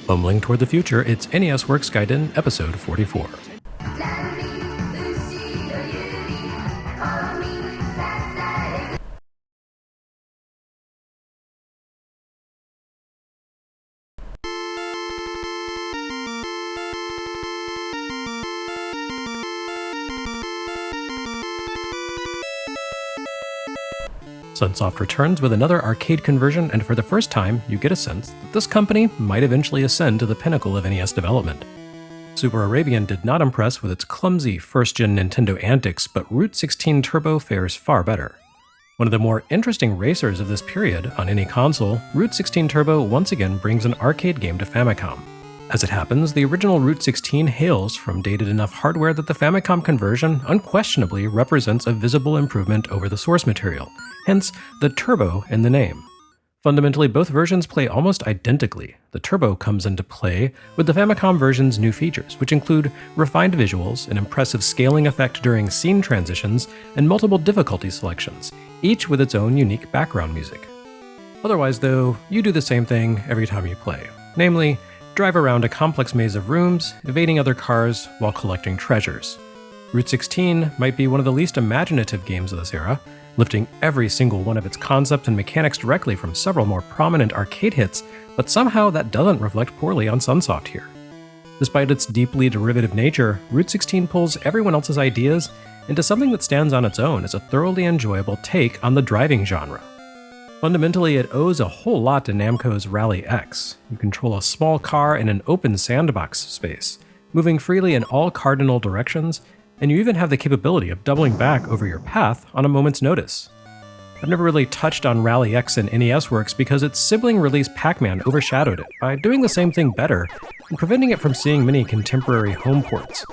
Bumbling toward the future, it's NES Works Gaiden, episode 44. Sunsoft returns with another arcade conversion, and for the first time, you get a sense that this company might eventually ascend to the pinnacle of NES development. Super Arabian did not impress with its clumsy first-gen Nintendo antics, but Route 16 Turbo fares far better. One of the more interesting racers of this period on any console, Route 16 Turbo once again brings an arcade game to Famicom. As it happens, the original Route 16 hails from dated enough hardware that the Famicom conversion unquestionably represents a visible improvement over the source material, hence the Turbo in the name. Fundamentally, both versions play almost identically. The Turbo comes into play with the Famicom version's new features, which include refined visuals, an impressive scaling effect during scene transitions, and multiple difficulty selections, each with its own unique background music. Otherwise, though, you do the same thing every time you play, namely, drive around a complex maze of rooms, evading other cars while collecting treasures. Route 16 might be one of the least imaginative games of this era, lifting every single one of its concepts and mechanics directly from several more prominent arcade hits, but somehow that doesn't reflect poorly on Sunsoft here. Despite its deeply derivative nature, Route 16 pulls everyone else's ideas into something that stands on its own as a thoroughly enjoyable take on the driving genre. Fundamentally, it owes a whole lot to Namco's Rally X. You control a small car in an open sandbox space, moving freely in all cardinal directions, and you even have the capability of doubling back over your path on a moment's notice. I've never really touched on Rally X in NES Works because its sibling release Pac-Man overshadowed it by doing the same thing better and preventing it from seeing many contemporary home ports.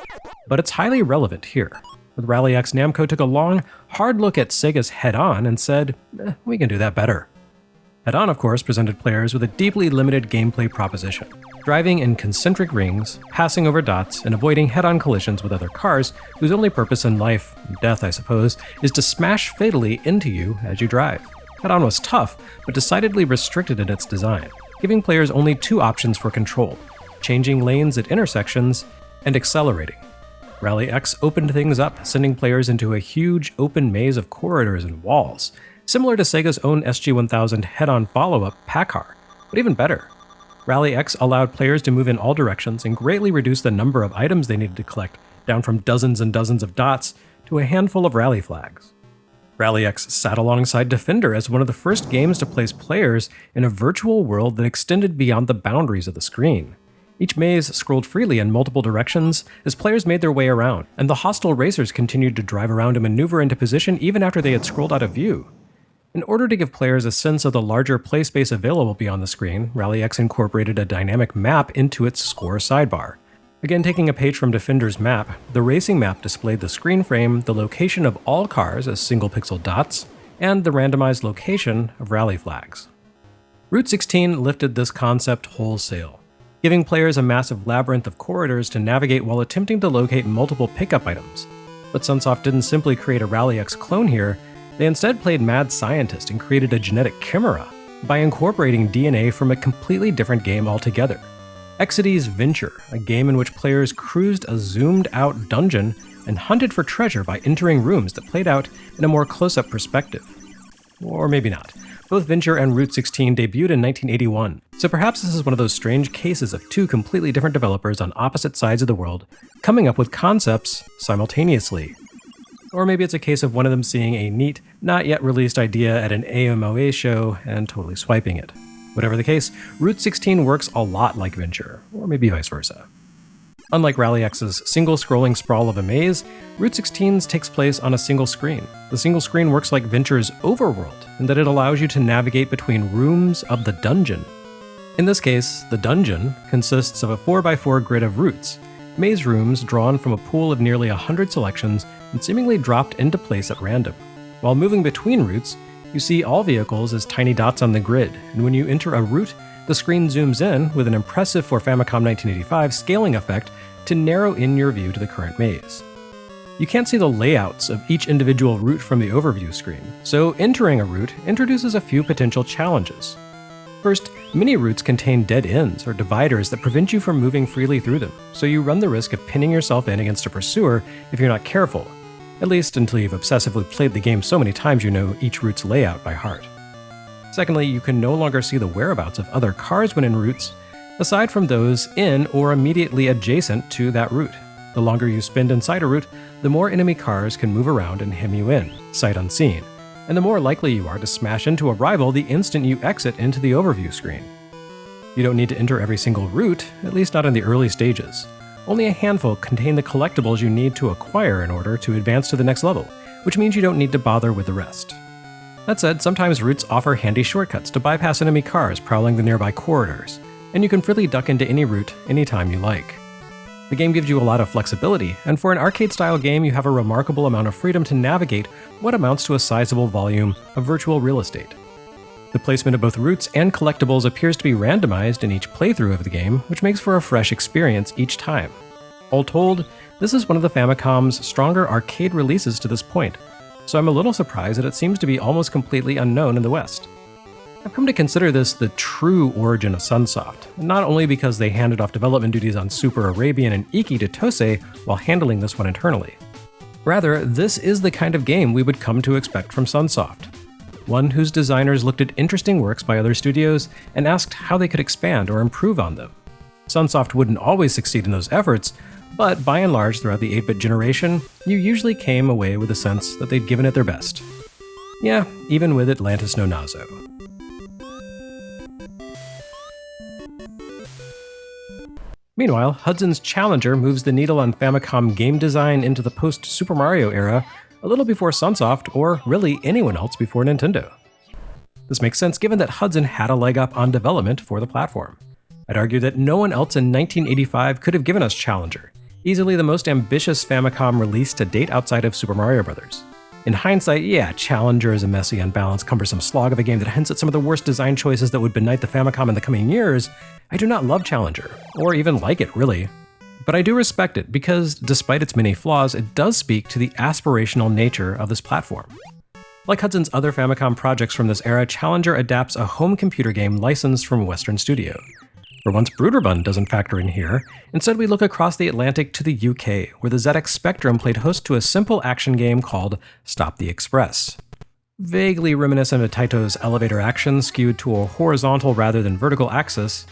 But it's highly relevant here. With Rally X, Namco took a long, hard look at Sega's Head-On and said, we can do that better. Head-On, of course, presented players with a deeply limited gameplay proposition. Driving in concentric rings, passing over dots, and avoiding head-on collisions with other cars whose only purpose in life, death I suppose, is to smash fatally into you as you drive. Head-On was tough, but decidedly restricted in its design, giving players only two options for control: changing lanes at intersections and accelerating. Rally X opened things up, sending players into a huge open maze of corridors and walls, similar to Sega's own SG-1000 head-on follow-up Pac-Car, but even better. Rally X allowed players to move in all directions and greatly reduced the number of items they needed to collect, down from dozens and dozens of dots to a handful of rally flags. Rally X sat alongside Defender as one of the first games to place players in a virtual world that extended beyond the boundaries of the screen. Each maze scrolled freely in multiple directions as players made their way around, and the hostile racers continued to drive around and maneuver into position even after they had scrolled out of view. In order to give players a sense of the larger play space available beyond the screen, Rally X incorporated a dynamic map into its score sidebar. Again, taking a page from Defender's map, the racing map displayed the screen frame, the location of all cars as single-pixel dots, and the randomized location of rally flags. Route 16 lifted this concept wholesale, giving players a massive labyrinth of corridors to navigate while attempting to locate multiple pickup items. But Sunsoft didn't simply create a Rally X clone here, they instead played mad scientist and created a genetic chimera by incorporating DNA from a completely different game altogether. Exidy's Venture, a game in which players cruised a zoomed-out dungeon and hunted for treasure by entering rooms that played out in a more close-up perspective. Or maybe not. Both Venture and Route 16 debuted in 1981, so perhaps this is one of those strange cases of two completely different developers on opposite sides of the world coming up with concepts simultaneously. Or maybe it's a case of one of them seeing a neat, not yet released idea at an AMOA show and totally swiping it. Whatever the case, Route 16 works a lot like Venture, or maybe vice versa. Unlike Rally X's single-scrolling sprawl of a maze, Route 16's takes place on a single screen. The single screen works like Venture's Overworld, in that it allows you to navigate between rooms of the dungeon. In this case, the dungeon consists of a 4x4 grid of routes, maze rooms drawn from a pool of nearly 100 selections and seemingly dropped into place at random. While moving between routes, you see all vehicles as tiny dots on the grid, and when you enter a route, the screen zooms in with an impressive for Famicom 1985 scaling effect to narrow in your view to the current maze. You can't see the layouts of each individual route from the overview screen, so entering a route introduces a few potential challenges. First, Many routes contain dead ends or dividers that prevent you from moving freely through them, so you run the risk of pinning yourself in against a pursuer if you're not careful, at least until you've obsessively played the game so many times you know each route's layout by heart. Secondly, you can no longer see the whereabouts of other cars when in routes, aside from those in or immediately adjacent to that route. The longer you spend inside a route, the more enemy cars can move around and hem you in, sight unseen, and the more likely you are to smash into a rival the instant you exit into the overview screen. You don't need to enter every single route, at least not in the early stages. Only a handful contain the collectibles you need to acquire in order to advance to the next level, which means you don't need to bother with the rest. That said, sometimes routes offer handy shortcuts to bypass enemy cars prowling the nearby corridors, and you can freely duck into any route anytime you like. The game gives you a lot of flexibility, and for an arcade-style game you have a remarkable amount of freedom to navigate what amounts to a sizable volume of virtual real estate. The placement of both routes and collectibles appears to be randomized in each playthrough of the game, which makes for a fresh experience each time. All told, this is one of the Famicom's stronger arcade releases to this point, so I'm a little surprised that it seems to be almost completely unknown in the West. I've come to consider this the true origin of Sunsoft, not only because they handed off development duties on Super Arabian and Iki to Tose while handling this one internally. Rather, this is the kind of game we would come to expect from Sunsoft. One whose designers looked at interesting works by other studios and asked how they could expand or improve on them. Sunsoft wouldn't always succeed in those efforts, but by and large throughout the 8-bit generation, you usually came away with a sense that they'd given it their best. Yeah, even with Atlantis no Naso. Meanwhile, Hudson's Challenger moves the needle on Famicom game design into the post-Super Mario era a little before Sunsoft, or really anyone else before Nintendo. This makes sense given that Hudson had a leg up on development for the platform. I'd argue that no one else in 1985 could have given us Challenger, easily the most ambitious Famicom release to date outside of Super Mario Bros. In hindsight, yeah, Challenger is a messy, unbalanced, cumbersome slog of a game that hints at some of the worst design choices that would benight the Famicom in the coming years. I do not love Challenger, or even like it, really. But I do respect it because, despite its many flaws, it does speak to the aspirational nature of this platform. Like Hudson's other Famicom projects from this era, Challenger adapts a home computer game licensed from a Western studio. For once, Broderbund doesn't factor in here. Instead, we look across the Atlantic to the UK, where the ZX Spectrum played host to a simple action game called Stop the Express. Vaguely reminiscent of Taito's elevator action skewed to a horizontal rather than vertical axis,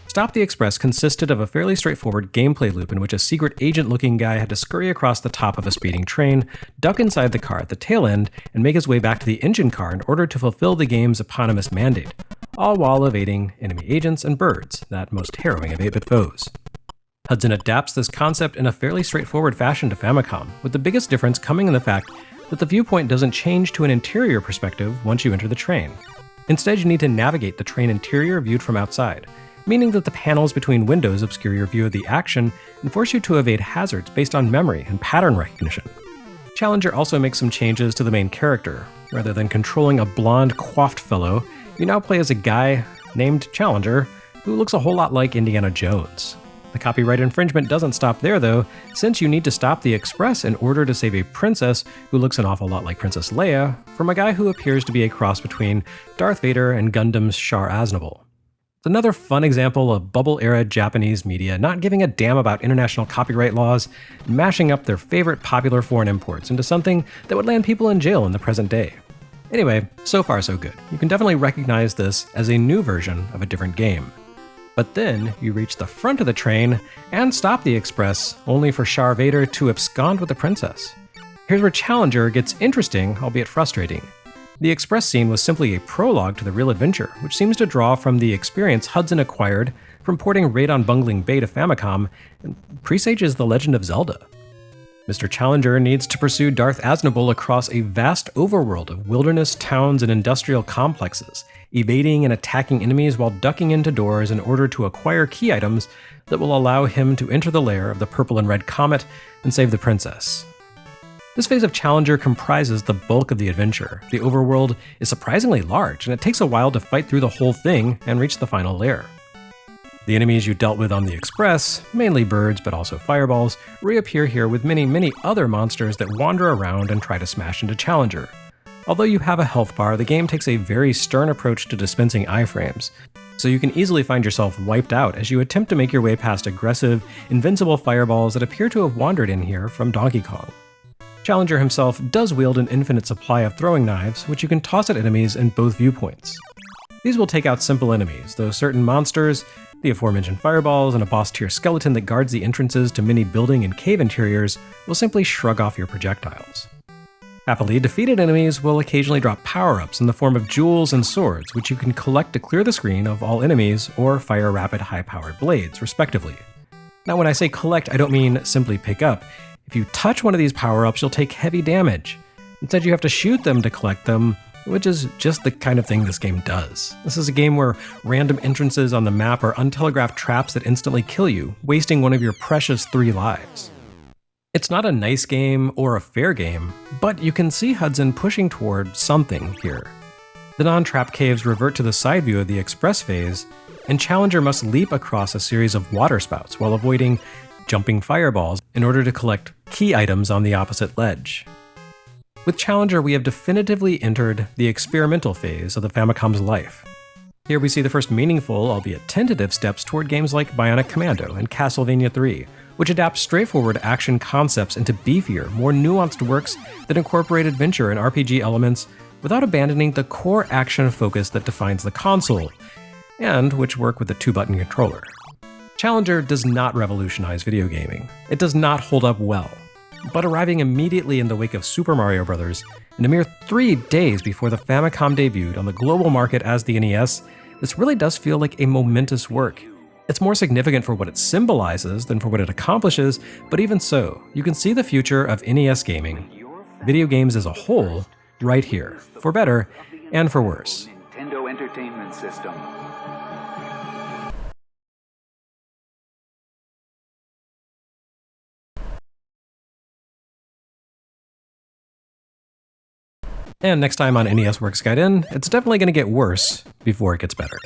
Stop the Express consisted of a fairly straightforward gameplay loop in which a secret agent-looking guy had to scurry across the top of a speeding train, duck inside the car at the tail end, and make his way back to the engine car in order to fulfill the game's eponymous mandate, all while evading enemy agents and birds, that most harrowing of 8-bit foes. Hudson adapts this concept in a fairly straightforward fashion to Famicom, with the biggest difference coming in the fact that the viewpoint doesn't change to an interior perspective once you enter the train. Instead, you need to navigate the train interior viewed from outside, meaning that the panels between windows obscure your view of the action and force you to evade hazards based on memory and pattern recognition. Challenger also makes some changes to the main character. Rather than controlling a blonde, coiffed fellow, you now play as a guy named Challenger who looks a whole lot like Indiana Jones. The copyright infringement doesn't stop there, though, since you need to stop the Express in order to save a princess who looks an awful lot like Princess Leia from a guy who appears to be a cross between Darth Vader and Gundam's Char Aznavour. It's another fun example of bubble-era Japanese media not giving a damn about international copyright laws, mashing up their favorite popular foreign imports into something that would land people in jail in the present day. Anyway, so far so good. You can definitely recognize this as a new version of a different game. But then you reach the front of the train and stop the Express, only for Char Vader to abscond with the princess. Here's where Challenger gets interesting, albeit frustrating. The Express scene was simply a prologue to the real adventure, which seems to draw from the experience Hudson acquired from porting Raid-on Bungling Bay to Famicom and presages The Legend of Zelda. Mr. Challenger needs to pursue Darth Aznavour across a vast overworld of wilderness, towns, and industrial complexes, evading and attacking enemies while ducking into doors in order to acquire key items that will allow him to enter the lair of the Purple and Red Comet and save the princess. This phase of Challenger comprises the bulk of the adventure. The overworld is surprisingly large, and it takes a while to fight through the whole thing and reach the final lair. The enemies you dealt with on the Express, mainly birds but also fireballs, reappear here with many other monsters that wander around and try to smash into Challenger. Although you have a health bar, the game takes a very stern approach to dispensing iframes, so you can easily find yourself wiped out as you attempt to make your way past aggressive, invincible fireballs that appear to have wandered in here from Donkey Kong. Challenger himself does wield an infinite supply of throwing knives, which you can toss at enemies in both viewpoints. These will take out simple enemies, though certain monsters, the aforementioned fireballs, and a boss-tier skeleton that guards the entrances to many building and cave interiors will simply shrug off your projectiles. Happily, defeated enemies will occasionally drop power-ups in the form of jewels and swords, which you can collect to clear the screen of all enemies or fire rapid high-powered blades, respectively. Now when I say collect, I don't mean simply pick up. If you touch one of these power-ups, you'll take heavy damage. Instead, you have to shoot them to collect them, which is just the kind of thing this game does. This is a game where random entrances on the map are untelegraphed traps that instantly kill you, wasting one of your precious 3 lives. It's not a nice game or a fair game, but you can see Hudson pushing toward something here. The non-trap caves revert to the side view of the express phase, and Challenger must leap across a series of water spouts while avoiding jumping fireballs in order to collect key items on the opposite ledge. With Challenger, we have definitively entered the experimental phase of the Famicom's life. Here we see the first meaningful, albeit tentative, steps toward games like Bionic Commando and Castlevania 3, which adapt straightforward action concepts into beefier, more nuanced works that incorporate adventure and RPG elements without abandoning the core action focus that defines the console, and which work with the 2-button controller. Challenger does not revolutionize video gaming. It does not hold up well. But arriving immediately in the wake of Super Mario Bros., in a mere 3 days before the Famicom debuted on the global market as the NES, this really does feel like a momentous work. It's more significant for what it symbolizes than for what it accomplishes, but even so, you can see the future of NES gaming, video games as a whole, right here, for better and for worse. Nintendo Entertainment System. And next time on NES Works Gaiden, it's definitely going to get worse before it gets better.